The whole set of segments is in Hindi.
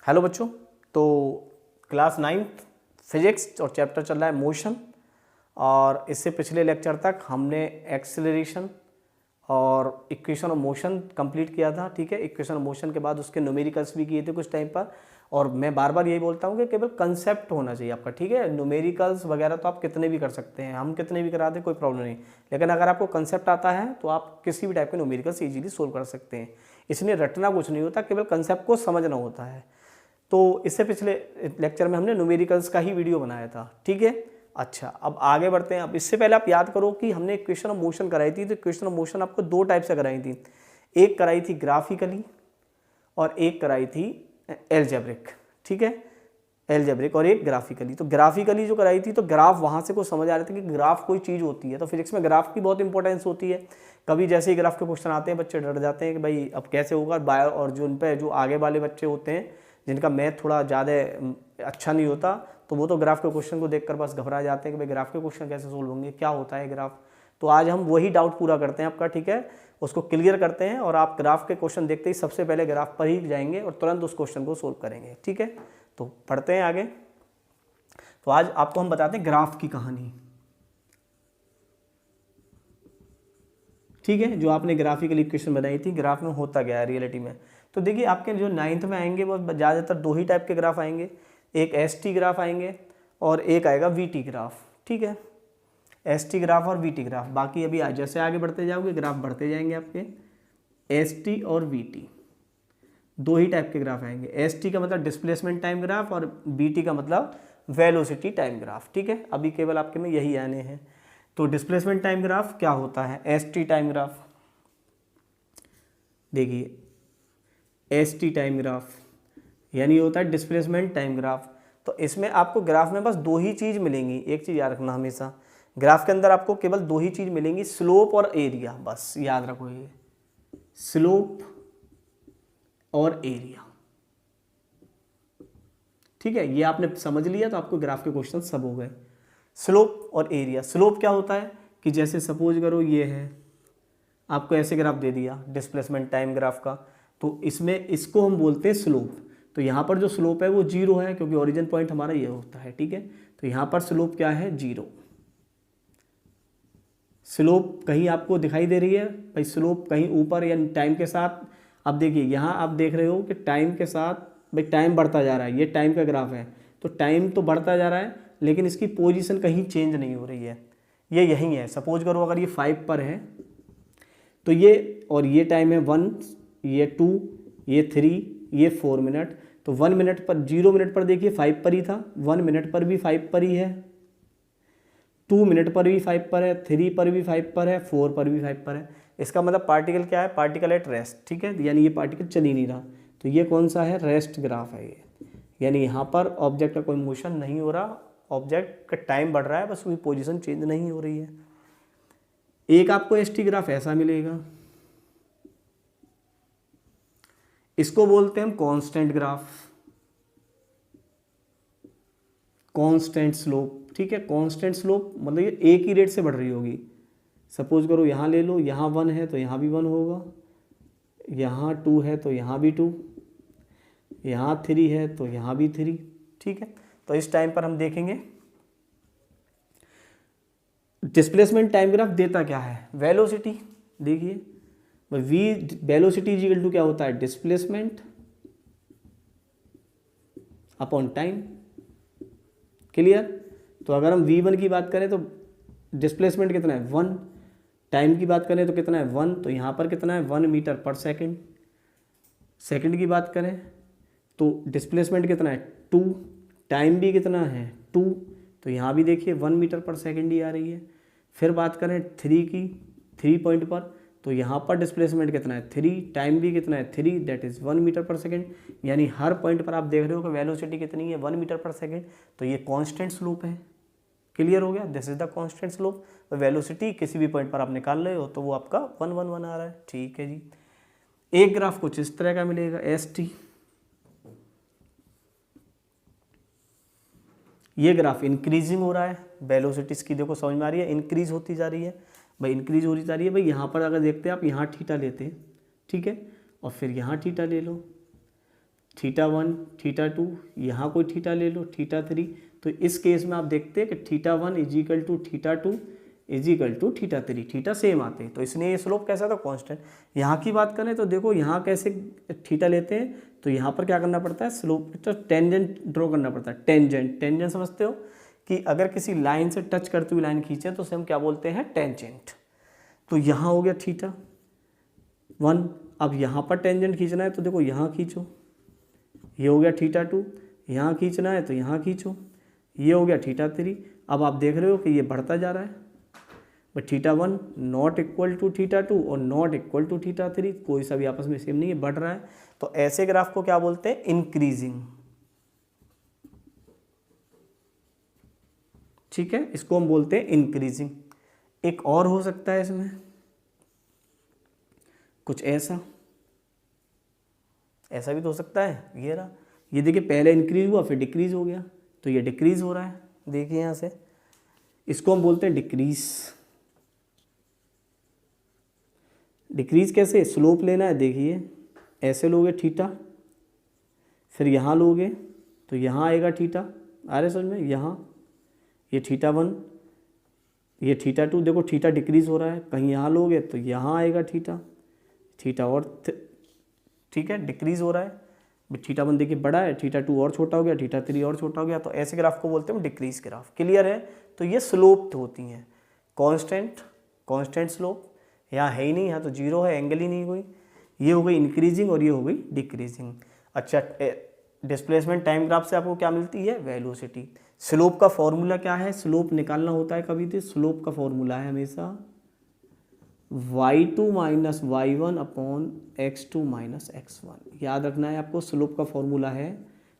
हेलो बच्चों। तो क्लास 9th फिजिक्स और चैप्टर चल रहा है मोशन। और इससे पिछले लेक्चर तक हमने एक्सेलरेशन और इक्वेशन ऑफ मोशन कंप्लीट किया था। ठीक है, इक्वेशन ऑफ मोशन के बाद उसके न्यूमेरिकल्स भी किए थे कुछ टाइम पर। और मैं बार बार यही बोलता हूँ कि केवल कंसेप्ट होना चाहिए आपका। ठीक है, न्यूमेरिकल्स वगैरह तो आप कितने भी कर सकते हैं, हम कितने भी करा दें, कोई प्रॉब्लम नहीं। लेकिन अगर आपको कंसेप्ट आता है तो आप किसी भी टाइप के न्यूमेरिकल्स इजीली सोल्व कर सकते हैं। इसलिए रटना कुछ नहीं होता, केवल कंसेप्ट को समझना होता है। तो इससे पिछले लेक्चर में हमने न्यूमेरिकल्स का ही वीडियो बनाया था। ठीक है, अच्छा अब आगे बढ़ते हैं। अब इससे पहले आप याद करो कि हमने इक्वेशन ऑफ मोशन कराई थी। तो इक्वेशन ऑफ मोशन आपको दो टाइप से कराई थी, एक कराई थी ग्राफिकली और एक कराई थी एल्जेब्रिक। ठीक है, एल्जेब्रिक और एक ग्राफिकली। तो ग्राफिकली जो कराई थी तो ग्राफ वहाँ से कुछ समझ आ रहे थे कि ग्राफ कोई चीज़ होती है। तो फिजिक्स में ग्राफ की बहुत इंपॉर्टेंस होती है। कभी जैसे ही ग्राफ के क्वेश्चन आते हैं बच्चे डर जाते हैं कि भाई अब कैसे होगा। बायो और जो उन पे जो आगे वाले बच्चे होते हैं जिनका मैथ थोड़ा ज़्यादा अच्छा नहीं होता, तो वो तो ग्राफ के क्वेश्चन को देखकर बस घबरा जाते हैं कि भाई ग्राफ के क्वेश्चन कैसे सोल्व होंगे, क्या होता है ग्राफ। तो आज हम वही डाउट पूरा करते हैं आपका। ठीक है, उसको क्लियर करते हैं और आप ग्राफ के क्वेश्चन देखते ही सबसे पहले ग्राफ पर ही जाएंगे और तुरंत उस क्वेश्चन को सोल्व करेंगे। ठीक है, तो पढ़ते हैं आगे। तो आज आपको हम बताते हैं ग्राफ की कहानी। ठीक है, जो आपने ग्राफिकल इक्वेशन बनाई थी, ग्राफ में होता गया है रियलिटी में। तो देखिए आपके जो 9th में आएंगे वो ज़्यादातर दो ही टाइप के ग्राफ आएंगे, एक एसटी ग्राफ आएंगे और एक आएगा वीटी ग्राफ। ठीक है, एसटी ग्राफ और वीटी ग्राफ। बाकी अभी जैसे आगे बढ़ते जाओगे ग्राफ बढ़ते जाएंगे आपके। एसटी और वीटी दो ही टाइप के ग्राफ आएंगे। एसटी का मतलब डिस्प्लेसमेंट टाइम ग्राफ और वीटी का मतलब वेलोसिटी टाइम ग्राफ। ठीक है, अभी केवल आपके में यही आने हैं। तो डिस्प्लेसमेंट टाइम ग्राफ क्या होता है, एसटी टाइम ग्राफ। देखिए एसटी टाइम ग्राफ यानी होता है डिस्प्लेसमेंट टाइम ग्राफ। तो इसमें आपको ग्राफ में बस दो ही चीज़ मिलेंगी। एक चीज़ याद रखना हमेशा, ग्राफ के अंदर आपको केवल दो ही चीज़ मिलेंगी, स्लोप और एरिया। बस याद रखो, ये स्लोप और एरिया। ठीक है, ये आपने समझ लिया तो आपको ग्राफ के क्वेश्चन सब हो गए। स्लोप और एरिया। स्लोप क्या होता है कि जैसे सपोज करो ये है, आपको ऐसे ग्राफ दे दिया डिस्प्लेसमेंट टाइम ग्राफ का, तो इसमें इसको हम बोलते हैं स्लोप। तो यहाँ पर जो स्लोप है वो जीरो है क्योंकि ओरिजिन पॉइंट हमारा ये होता है। ठीक है, तो यहाँ पर स्लोप क्या है, जीरो। स्लोप कहीं आपको दिखाई दे रही है भाई, स्लोप कहीं ऊपर या टाइम के साथ। अब देखिए यहाँ आप देख रहे हो कि टाइम के साथ भाई टाइम बढ़ता जा रहा है, ये टाइम का ग्राफ है। तो टाइम तो बढ़ता जा रहा है लेकिन इसकी पोजीशन कहीं चेंज नहीं हो रही है, ये यहीं है। सपोज करो अगर ये 5 पर है तो ये, और ये टाइम है 1, ये 2, ये 3, ये 4 मिनट। तो 1 मिनट पर, 0 मिनट पर देखिए 5 पर ही था, 1 मिनट पर भी 5 पर ही है, 2 मिनट पर भी 5 पर है, 3 पर भी 5 पर है, 4 पर भी 5 पर है। इसका मतलब पार्टिकल क्या है, पार्टिकल एट रेस्ट। ठीक है, यानी ये पार्टिकल चल ही नहीं रहा। तो ये कौन सा है, रेस्ट ग्राफ है ये। यानी यहाँ पर ऑब्जेक्ट का कोई मोशन नहीं हो रहा, ऑब्जेक्ट का टाइम बढ़ रहा है, बस वही पोजीशन चेंज नहीं हो रही है। एक आपको एसटी ग्राफ ऐसा मिलेगा, इसको बोलते हैं हम कांस्टेंट ग्राफ, कांस्टेंट स्लोप। ठीक है, कांस्टेंट स्लोप मतलब ये एक ही रेट से बढ़ रही होगी। सपोज करो यहाँ ले लो, यहाँ 1 है तो यहाँ भी 1 होगा, यहाँ 2 है तो यहाँ भी 2, यहाँ 3 है तो यहाँ भी 3। ठीक है, तो इस टाइम पर हम देखेंगे डिस्प्लेसमेंट टाइम ग्राफ देता क्या है, वेलोसिटी। देखिए V velocity is equal to क्या होता है, डिस्प्लेसमेंट अपॉन टाइम। क्लियर। तो अगर हम v1 की बात करें तो डिस्प्लेसमेंट कितना है, 1। टाइम की बात करें तो कितना है, 1। तो यहाँ पर कितना है, 1 मीटर पर सेकेंड। सेकेंड की बात करें तो डिस्प्लेसमेंट कितना है, 2। टाइम भी कितना है, 2। तो यहाँ भी देखिए 1 मीटर पर सेकेंड ही आ रही है। फिर बात करें 3 की, 3 पॉइंट पर, तो यहाँ पर डिस्प्लेसमेंट कितना है, 3। टाइम भी कितना है, 3, that is 1 metre per second. यानी हर पॉइंट पर आप देख रहे हो कि वेलोसिटी कितनी है, 1 मीटर पर सेकेंड। तो ये कांस्टेंट स्लोप है। क्लियर हो गया, this is the constant slope. Velocity किसी भी पॉइंट पर आप निकाल रहे हो तो वो आपका 1 1 1 आ रहा है। ठीक है जी। एक ग्राफ कुछ इस तरह का मिलेगा, एस टी। ये ग्राफ इंक्रीजिंग हो रहा है, वेलोसिटी इसकी देखो समझ में आ रही है, इंक्रीज होती जा रही है भाई, इंक्रीज होती जा रही है भाई। यहाँ पर अगर देखते हैं आप, यहाँ थीटा लेते हैं, ठीक है, और फिर यहाँ थीटा ले लो, θ1 θ2, यहाँ कोई थीटा ले लो θ3। तो इस केस में आप देखते हैं कि θ1 is equal to θ2 is equal to θ3, theta same आते हैं, तो इसलिए ये स्लोप कैसा था, कांस्टेंट। यहाँ की बात करें तो देखो यहाँ कैसे थीटा लेते हैं, तो यहाँ पर क्या करना पड़ता है, स्लोप तो टेंजेंट ड्रॉ करना पड़ता है। टेंजेंट समझते हो कि अगर किसी लाइन से टच करती हुई लाइन खींचे तो उसे हम क्या बोलते हैं, टेंजेंट। तो यहाँ हो गया θ1। अब यहाँ पर टेंजेंट खींचना है तो देखो यहाँ खींचो, ये हो गया θ2। यहाँ खींचना है तो यहाँ खींचो, ये हो गया θ3। अब आप देख रहे हो कि ये बढ़ता जा रहा है, बट θ1 नॉट इक्वल टू θ2 और नॉट इक्वल टू θ3, कोई सा भी आपस में सेम नहीं है, बढ़ रहा है। तो ऐसे ग्राफ को क्या बोलते हैं, इंक्रीजिंग। ठीक है, इसको हम बोलते हैं इंक्रीजिंग। एक और हो सकता है इसमें कुछ ऐसा भी तो हो सकता है। ये रहा, ये देखिए पहले इंक्रीज हुआ फिर डिक्रीज हो गया, तो ये डिक्रीज हो रहा है, देखिए यहाँ से, इसको हम बोलते हैं डिक्रीज। डिक्रीज कैसे, स्लोप लेना है, देखिए ऐसे लोगे थीटा, फिर यहाँ लोगे तो यहाँ आएगा थीटा, आ रहे समझ में, यहाँ ये θ1 ये θ2, देखो थीटा डिक्रीज हो रहा है, कहीं यहाँ लोगे तो यहाँ आएगा थीटा और ठीक है डिक्रीज हो रहा है। θ1 देखिए बड़ा है, θ2 और छोटा हो गया, θ3 और छोटा हो गया, तो ऐसे ग्राफ को बोलते हैं डिक्रीज ग्राफ। क्लियर है, तो ये स्लोप होती हैं, कांस्टेंट स्लोप यहाँ है ही नहीं, यहाँ तो जीरो है, एंगल ही नहीं कोई। ये हो गई इंक्रीजिंग और ये हो गई डिक्रीजिंग। अच्छा, डिस्प्लेसमेंट टाइम ग्राफ से आपको क्या मिलती है, वेलोसिटी। स्लोप का फॉर्मूला क्या है, स्लोप निकालना होता है कभी तो स्लोप का फॉर्मूला है हमेशा y2 minus y1 upon x2 minus x1। याद रखना है आपको, स्लोप का फॉर्मूला है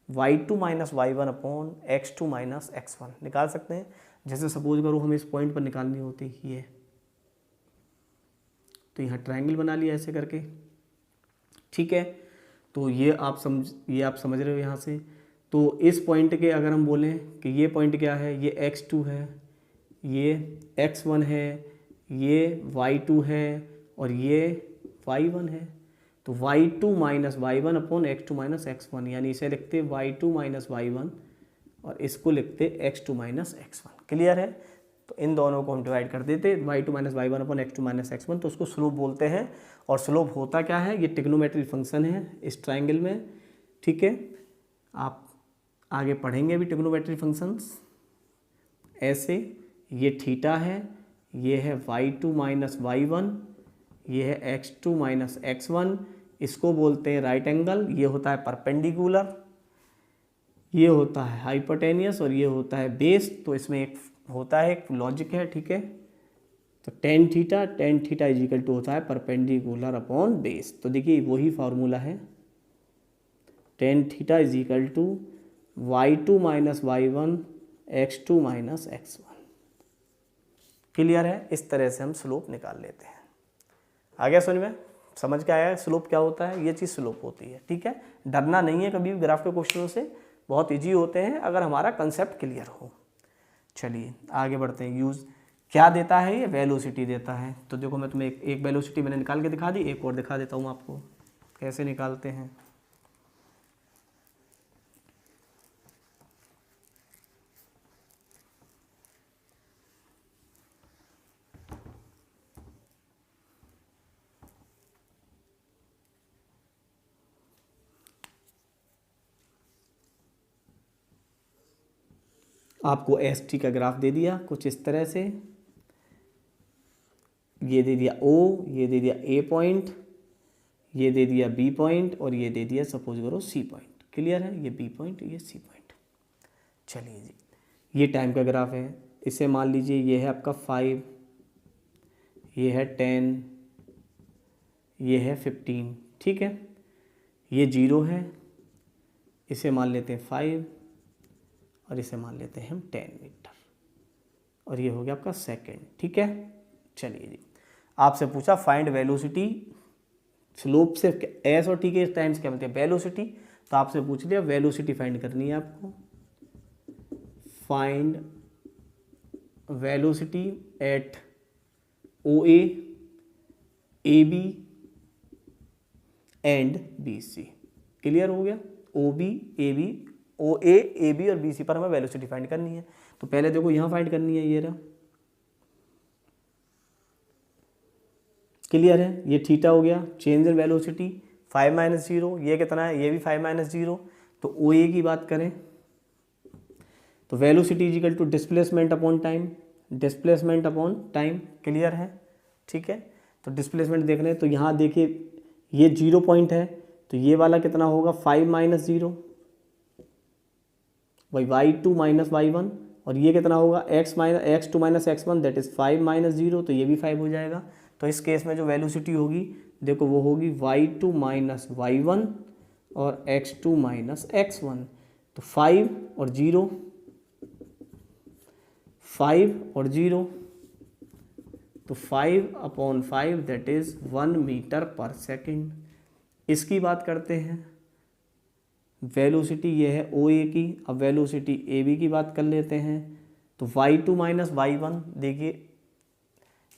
y2 minus y1 upon x2 minus x1। निकाल सकते हैं, जैसे सपोज करो हमें इस पॉइंट पर निकालनी होती है ये, तो यहाँ ट्रायंगल बना लिया ऐसे करके। ठीक है, तो ये आप समझ रहे हो यहाँ से। तो इस पॉइंट के अगर हम बोलें कि ये पॉइंट क्या है, ये x2 है, ये x1 है, ये y2 है और ये y1 है। तो y2 minus y1 upon x2 minus x1, यानी इसे लिखते y2 माइनस y1 और इसको लिखते x2 माइनस x1। क्लियर है, तो इन दोनों को हम डिवाइड कर देते y2 minus y1 upon x2 minus x1, तो उसको स्लोप बोलते हैं। और स्लोप होता क्या है, ये ट्रिग्नोमेट्री फंक्शन है इस ट्राइंगल में। ठीक है, आप आगे पढ़ेंगे भी ट्रिग्नोमेट्री फंक्शंस ऐसे। ये थीटा है, ये है y2 माइनस y1, ये है x2 माइनस x1, इसको बोलते हैं राइट एंगल। ये होता है परपेंडिकुलर, ये होता है हाइपोटेनियस और ये होता है बेस। तो इसमें एक होता है, एक लॉजिक है। ठीक है, तो tan theta is equal to होता है परपेंडिकुलर अपॉन बेस। तो देखिए वही फार्मूला है, tan theta is equal to y2 minus y1 x2 minus x1। Clear है, इस तरह से हम स्लोप निकाल लेते हैं। आ गया समझ के आया स्लोप क्या होता है, ये चीज़ स्लोप होती है। ठीक है, डरना नहीं है कभी भी ग्राफ के क्वेश्चनों से, बहुत इजी होते हैं अगर हमारा कंसेप्ट क्लियर हो। चलिए आगे बढ़ते हैं। यूज़ क्या देता है, ये वेलोसिटी देता है। तो देखो मैं तुम्हें एक वेलोसिटी मैंने निकाल के दिखा दी, एक और दिखा देता हूँ आपको कैसे निकालते हैं। आपको ST का ग्राफ दे दिया कुछ इस तरह से, ये दे दिया O, ये दे दिया A पॉइंट, ये दे दिया B पॉइंट और ये दे दिया सपोज करो C पॉइंट। क्लियर है, ये B पॉइंट ये C पॉइंट। चलिए जी, ये टाइम का ग्राफ है। इसे मान लीजिए ये है आपका 5, ये है 10, ये है 15। ठीक है, ये 0 है, इसे मान लेते हैं 5 और इसे मान लेते हैं हम 10 मीटर और ये हो गया आपका सेकेंड। ठीक है, चलिए जी, आपसे पूछा फाइंड वेलोसिटी, स्लोप से एस और टी के टाइम्स क्या मिलते हैं, वेलोसिटी। तो आपसे पूछ लिया वेलोसिटी फाइंड करनी है आपको। Find velocity at OA, AB and BC। Clear हो गया, O B A B O A B और बी सी पर हमें वेलोसिटी फाइंड करनी है। तो पहले देखो यहाँ फाइंड करनी है, ये रहा, क्लियर है, ये थीटा हो गया, चेंज इन वेलोसिटी 5 माइनस 0, ये कितना है, ये भी 5 माइनस 0। तो ओ ए की बात करें तो velocity is equal to displacement upon time, displacement upon time, clear है, ठीक है। तो डिस्प्लेसमेंट देख रहे हैं तो यहाँ देखिए ये 0 पॉइंट है, तो ये वाला कितना होगा 5 माइनस 0 भाई y2 माइनस y1, और ये कितना होगा x2 minus x1 that is 5 minus 0, तो ये भी 5 हो जाएगा। तो इस केस में जो वेलोसिटी होगी देखो वो होगी y2 माइनस y1 और x2 माइनस x1, तो 5 और 0, 5 और 0, तो 5 upon 5 that is 1 metre per second. इसकी बात करते हैं, वेलोसिटी ये है ओ ए की, अब वेलोसिटी ए बी की बात कर लेते हैं। तो y2 माइनस y1, देखिए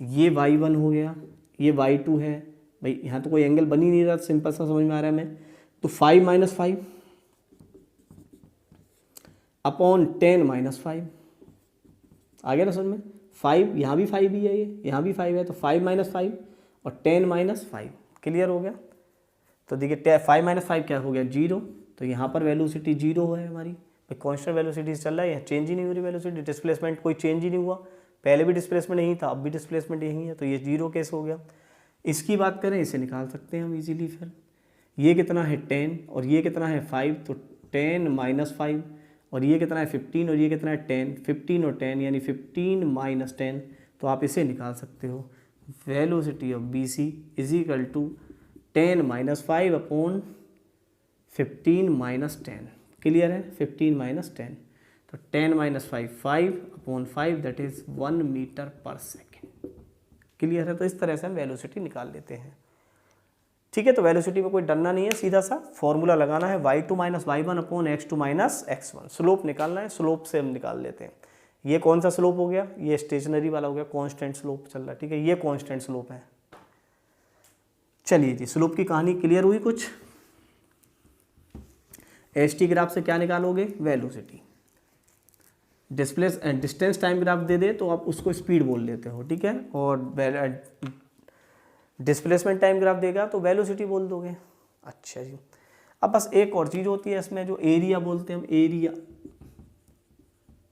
ये y1 हो गया, ये y2 है, भाई यहाँ तो कोई एंगल बन ही नहीं रहा, सिंपल सा समझ में आ रहा है हमें। तो 5 माइनस 5 अपॉन 10 माइनस 5, आ गया ना समझ में। 5 यहाँ भी 5 ही है, ये यहाँ भी 5 है, तो 5 माइनस 5 और 10 माइनस 5, क्लियर हो गया। तो देखिए 5 माइनस 5 क्या हो गया 0, तो यहाँ पर वेलोसिटी 0 है हमारी, भाई कॉन्स्टेंट वेलोसिटी चल रहा है, यहाँ चेंज ही नहीं हो रही वेलोसिटी, डिस्प्लेसमेंट कोई चेंज ही नहीं हुआ, पहले भी डिस्प्लेसमेंट यही था, अब भी डिस्प्लेसमेंट यही है, तो ये 0 केस हो गया। इसकी बात करें, इसे निकाल सकते हैं हम इजीली, फिर ये कितना है 10 और ये कितना है 5, तो 10 माइनस 5, और ये कितना है 15 और ये कितना है 10, 15 और 10 यानी 15 माइनस 10, तो आप इसे निकाल सकते हो। Velocity of B C is equal to 10 minus 5 upon 15 minus 10, clear है, 15 माइनस 10, तो 10 minus 5 5 upon 5 that is 1 metre per second, clear है। तो इस तरह से हम वेलोसिटी निकाल लेते हैं, ठीक है। तो वेलोसिटी में कोई डरना नहीं है, सीधा सा फॉर्मूला लगाना है, y2 minus y1 upon x2 minus x1, slope निकालना है, स्लोप से हम निकाल लेते हैं। ये कौन सा स्लोप हो गया, ये स्टेशनरी वाला हो गया, कांस्टेंट स्लोप चल रहा है, ठीक है, ये कांस्टेंट स्लोप है। चलिए जी, स्लोप की कहानी क्लियर हुई कुछ। एसटी ग्राफ से क्या निकालोगे, वेलोसिटी, डिस्टेंस टाइम ग्राफ दे दे तो आप उसको स्पीड बोल लेते हो, ठीक है, और डिस्प्लेसमेंट टाइम ग्राफ देगा तो वेलोसिटी बोल दोगे। अच्छा जी, अब बस एक और चीज़ होती है इसमें जो एरिया बोलते हैं हम, एरिया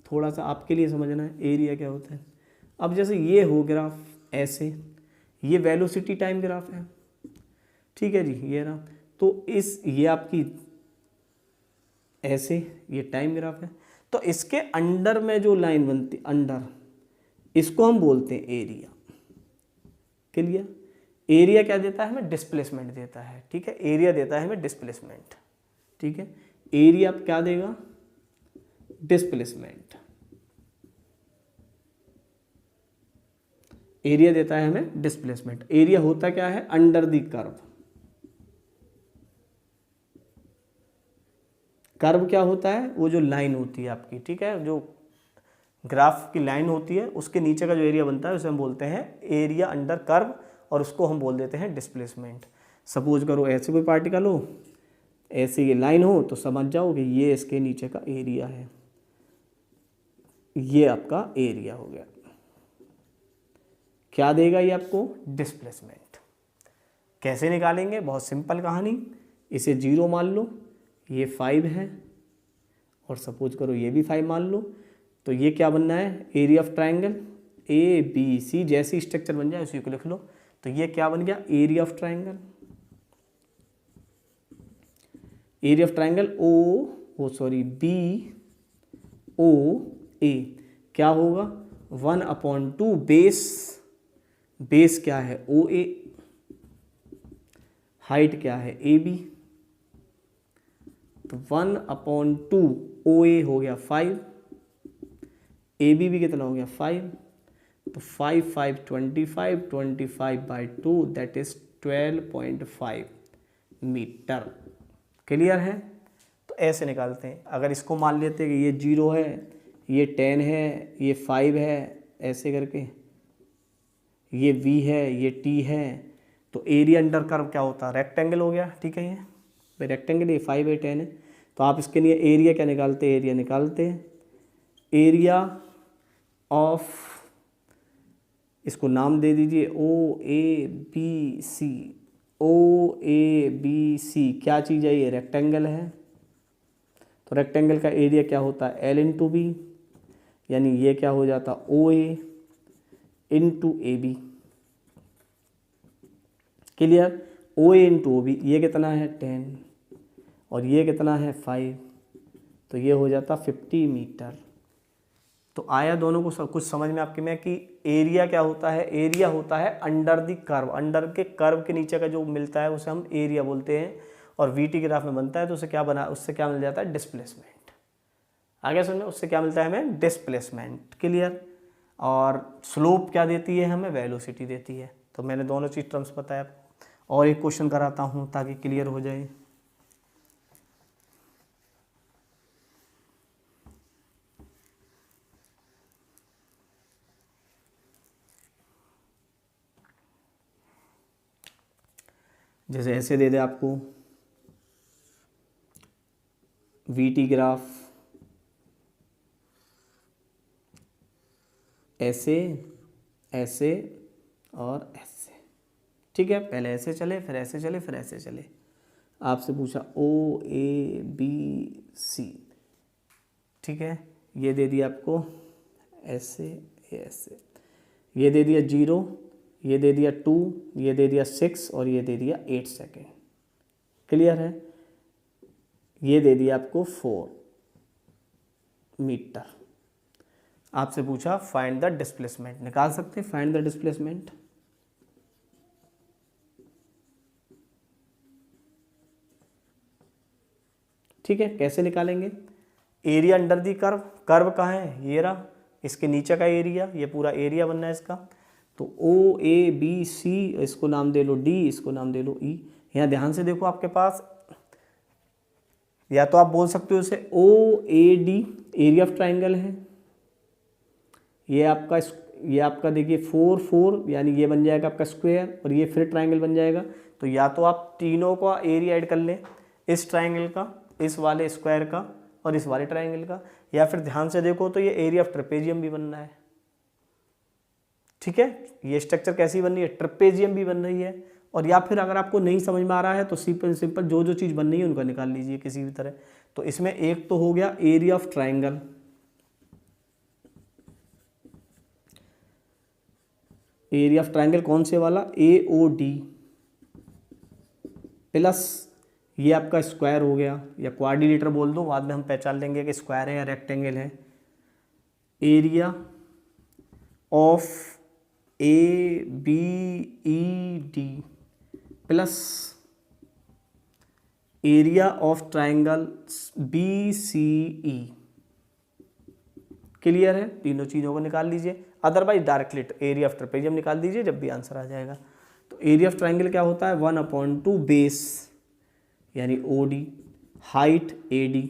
थोड़ा सा आपके लिए समझना है, एरिया क्या होता है। अब जैसे ये हो ग्राफ ऐसे, ये वेलोसिटी टाइम ग्राफ है, ठीक है जी, ये रहा, तो ये आपकी ऐसे ये टाइम ग्राफ है, तो इसके अंडर में जो लाइन बनती अंडर, इसको हम बोलते हैं एरिया, क्लियर। एरिया क्या देता है हमें, डिस्प्लेसमेंट देता है, ठीक है, एरिया देता है हमें डिस्प्लेसमेंट, ठीक है। एरिया क्या देगा, डिस्प्लेसमेंट, एरिया देता है हमें डिस्प्लेसमेंट। एरिया होता क्या है, अंडर द कर्व, कर्व क्या होता है, वो जो लाइन होती है आपकी, ठीक है, जो ग्राफ की लाइन होती है उसके नीचे का जो एरिया बनता है उसे हम बोलते हैं एरिया अंडर कर्व, और उसको हम बोल देते हैं डिस्प्लेसमेंट। सपोज करो ऐसे कोई पार्टिकल हो, ऐसे ये लाइन हो, तो समझ जाओ कि ये इसके नीचे का एरिया है, ये आपका एरिया हो गया। क्या देगा ये आपको, डिस्प्लेसमेंट। कैसे निकालेंगे, बहुत सिंपल कहानी, इसे 0 मान लो, ये 5 है, और सपोज करो ये भी 5 मान लो, तो ये क्या बनना है, area of triangle A B C, जैसी स्ट्रक्चर बन जाए उसी को लिख लो। तो ये क्या बन गया, area of triangle, area of triangle B O A, क्या होगा 1/2 बेस, बेस क्या है ओ ए, हाइट क्या है ए बी, तो 1/2 ओ ए हो गया 5, ए बी भी कितना हो गया 5, तो 5 5 25, 25/2 दैट इज 12.5 मीटर, क्लियर है। तो ऐसे निकालते हैं, अगर इसको मान लेते हैं कि ये 0 है, ये 10 है, ये 5 है, ऐसे करके ये V है, ये T है, तो एरिया अंडर कर्व क्या होता है, रेक्टेंगल हो गया, ठीक है, ये रेक्टेंगल, ये 5 है 10 है, तो आप इसके लिए एरिया क्या निकालते हैं, एरिया निकालते हैं, एरिया ऑफ, इसको नाम दे दीजिए ओ A B C. O A B सी क्या चीज़ है, ये रेक्टेंगल है। तो रेक्टेंगल का एरिया क्या होता है, एल इंटू बी, यानी ये क्या हो जाता O A into A B. Clear, O A into O B, ये कितना है 10 और ये कितना है 5, तो ये हो जाता 50 मीटर। तो आया दोनों को सब कुछ समझ में आपके में कि एरिया क्या होता है, एरिया होता है अंडर द कर्व, अंडर के कर्व के नीचे का जो मिलता है उसे हम एरिया बोलते हैं, और वीटी ग्राफ में बनता है तो उसे क्या बना, उससे क्या मिल जाता है, डिस्प्लेसमेंट। आगे समझो, उससे क्या मिलता है हमें, डिस्प्लेसमेंट। क्लियर, और स्लोप क्या देती है हमें, वेलोसिटी देती है। तो मैंने दोनों चीज टर्म्स बताया आपको, और एक क्वेश्चन कराता हूँ ताकि क्लियर हो जाए। जैसे ऐसे दे दे आपको वीटी ग्राफ, ऐसे ऐसे और ऐसे, ठीक है, पहले ऐसे चले फिर ऐसे चले फिर ऐसे चले। आपसे पूछा ओ ए बी सी, ठीक है, ये दे दिया आपको ऐसे ऐसे, ये दे दिया 0, ये दे दिया 2, ये दे दिया 6 और ये दे दिया 8 सेकेंड। क्लियर है, ये दे दिया आपको 4 मीटर। आपसे पूछा फाइंड द डिस्प्लेसमेंट, निकाल सकते हैं फाइंड द डिस्प्लेसमेंट। ठीक है, कैसे निकालेंगे, area under the curve, curve कहाँ है, ये रहा, इसके नीचे का एरिया, ये पूरा एरिया बनना है इसका। तो ओ ए बी सी, इसको नाम दे लो डी, इसको नाम दे लो ई। यहाँ ध्यान से देखो आपके पास, या तो आप बोल सकते हो इसे O A D, area of triangle है। ये आपका देखिए 4 4, यानी ये बन जाएगा आपका स्क्वायर और ये फिर ट्राइंगल बन जाएगा। तो या तो आप तीनों का एरिया ऐड कर लें, इस ट्राइंगल का, इस वाले स्क्वायर का और इस वाले ट्राइंगल का, या फिर ध्यान से देखो तो ये एरिया ऑफ ट्रेपेजियम भी बनना है। ठीक है, ये स्ट्रक्चर कैसी बन रही है, ट्रेपेजियम भी बन रही है। और या फिर अगर आपको नहीं समझ में आ रहा है तो सिंपल जो जो चीज़ बन रही है उनका निकाल लीजिए किसी भी तरह। तो इसमें एक तो हो गया area of triangle, area of triangle कौन से वाला, ए ओ डी, प्लस ये आपका स्क्वायर हो गया, या क्वाड्रिलेटर बोल दो, बाद में हम पहचान लेंगे कि स्क्वायर है या रेक्टेंगल है। Area of A B E D plus area of triangle B C E. Clear है, तीनों चीज़ों को निकाल लीजिए, otherwise directly area of trapezium निकाल दीजिए जब भी आंसर आ जाएगा। तो एरिया ऑफ ट्राइंगल क्या होता है, 1/2 बेस यानी O D, height A D,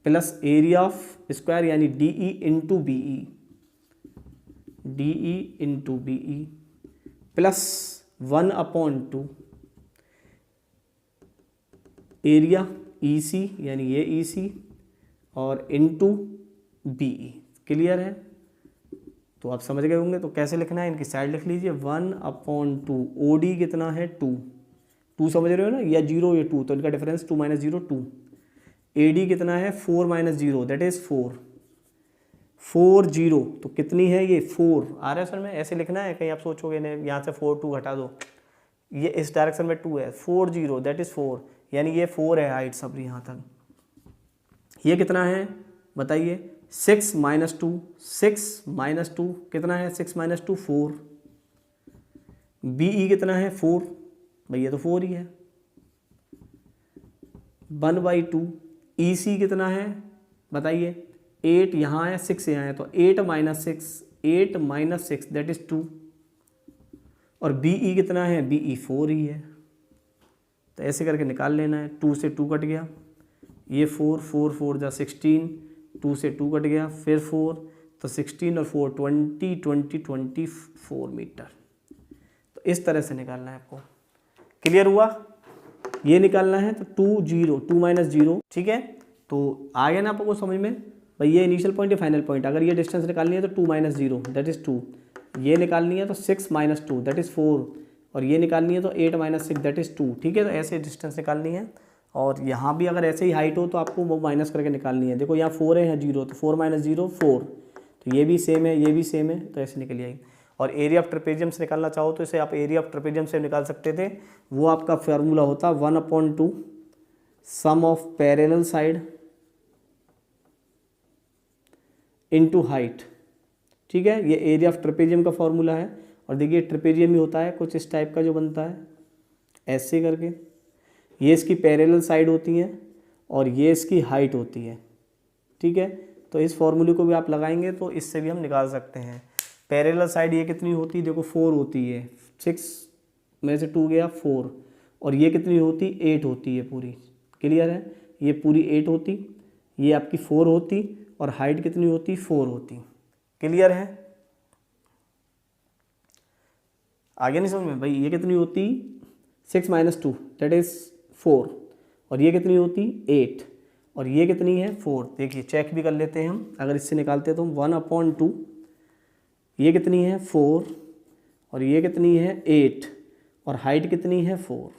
plus area of square यानी D E into B E, D E into B E, plus 1/2 area E C यानी ये ई सी और इंटू बी ई। क्लियर है, तो आप समझ गए होंगे। तो कैसे लिखना है, इनकी साइड लिख लीजिए, 1/2, ओ डी कितना है 2 समझ रहे हो ना, या 0 या 2, तो इनका डिफरेंस 2 - 0 2। ए डी कितना है 4 - 0 दैट इज 4 0, तो कितनी है ये 4 आ रहा है सर में, ऐसे लिखना है, कहीं आप सोचोगे नहीं यहाँ से 4 2 हटा दो, ये इस डायरेक्शन में 2 है, 4 0 दैट इज 4, यानी ये 4 है हाइट सब यहाँ तक। ये कितना है बताइए, 6 - 2, 6 - 2 कितना है, 6 - 2 4। बी ई कितना है 4, भैया तो 4 ही है, 1/2। ई सी कितना है बताइए, 8 यहाँ है 6 यहाँ है, तो 8 - 6 दैट इज 2। और बी ई कितना है, बी ई 4 ही है, तो ऐसे करके निकाल लेना है। 2 से 2 कट गया, ये 4 4 4 जा 16, 2 से 2 कट गया, फिर 4, तो 16 और 4 20 20 24 मीटर। तो इस तरह से निकालना है आपको। क्लियर हुआ। ये निकालना है तो 2 माइनस 0, ठीक है। तो आ गया ना आपको समझ में भाई, ये इनिशियल पॉइंट या फाइनल पॉइंट। अगर ये डिस्टेंस निकालनी है तो 2 माइनस 0 दैट इज़ 2, ये निकालनी है तो 6 माइनस 2 दैट इज़ 4, और ये निकालनी है तो 8 माइनस 6 दैट इज़ 2, ठीक है। तो ऐसे डिस्टेंस निकालनी है। और यहाँ भी अगर ऐसे ही हाइट हो तो आपको वो माइनस करके निकालनी है। देखो यहाँ 4 है, यहाँ 0, तो 4 माइनस 0 4, तो ये भी सेम है, ये भी सेम है, तो ऐसे निकल आएगी। और एरिया ऑफ ट्रेपेजियम से निकालना चाहो तो इसे आप एरिया ऑफ ट्रेपेजियम से निकाल सकते थे। वो आपका फार्मूला होता 1/2 sum of parallel side into height, ठीक है। ये एरिया ऑफ ट्रेपेजियम का फॉर्मूला है। और देखिए ट्रेपेजियम ही होता है कुछ इस टाइप का जो बनता है ऐसे करके, ये इसकी पैरेलल साइड होती है और ये इसकी हाइट होती है, ठीक है। तो इस फॉर्मूले को भी आप लगाएंगे तो इससे भी हम निकाल सकते हैं। पैरेलल साइड ये कितनी होती है, देखो 4 होती है, 6 में से 2 गया 4, और ये कितनी होती 8 होती है पूरी, क्लियर है। ये पूरी 8 होती, ये आपकी 4 होती, और हाइट कितनी होती 4 होती, क्लियर है। आगे नहीं समझ में भाई, ये कितनी होती 6 माइनस 2 दैट इज़ 4, और ये कितनी होती 8, और ये कितनी है 4। देखिए चेक भी कर लेते हैं हम, अगर इससे निकालते हैं तो 1/2, ये कितनी है 4, और ये कितनी है 8, और हाइट कितनी है 4।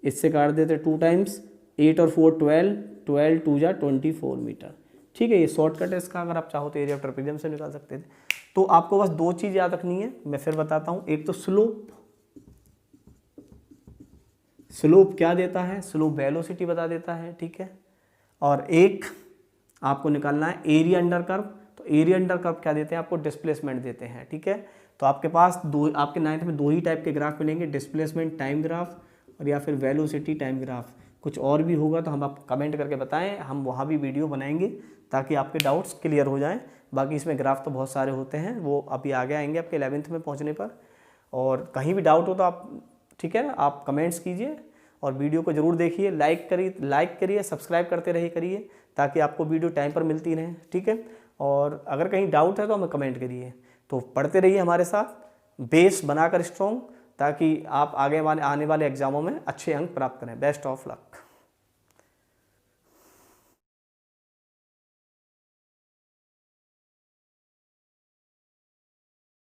इससे काट देते 2 टाइम्स, 8 और 4 12, 12 2 जा 24 मीटर, ठीक है। ये शॉर्टकट है इसका, अगर आप चाहो तो एरिया ऑफ ट्रेपेजियम से निकाल सकते थे। तो आपको बस 2 चीज़ याद रखनी है, मैं फिर बताता हूँ। एक तो स्लोप, स्लोप क्या देता है, स्लोप वेलोसिटी बता देता है, ठीक है। और एक आपको निकालना है एरिया अंडर कर्व। तो एरिया अंडर कर्व क्या देते हैं आपको, डिस्प्लेसमेंट देते हैं, ठीक है। तो आपके पास आपके 9th में 2 ही टाइप के ग्राफ मिलेंगे, डिस्प्लेसमेंट टाइम ग्राफ और या फिर वेलोसिटी टाइम ग्राफ। कुछ और भी होगा तो हम आप कमेंट करके बताएं, हम वहाँ भी वीडियो बनाएंगे ताकि आपके डाउट्स क्लियर हो जाएं। बाकी इसमें ग्राफ तो बहुत सारे होते हैं, वो अभी आगे आएंगे आपके 11th में पहुँचने पर। और कहीं भी डाउट हो तो आप, ठीक है, आप कमेंट्स कीजिए और वीडियो को ज़रूर देखिए, लाइक करिए, सब्सक्राइब करते रहिए करिए, ताकि आपको वीडियो टाइम पर मिलती रहे, ठीक है। और अगर कहीं डाउट है तो हमें कमेंट करिए। तो पढ़ते रहिए हमारे साथ, बेस बनाकर स्ट्रॉन्ग, ताकि आप आने वाले एग्जामों में अच्छे अंक प्राप्त करें। Best of luck.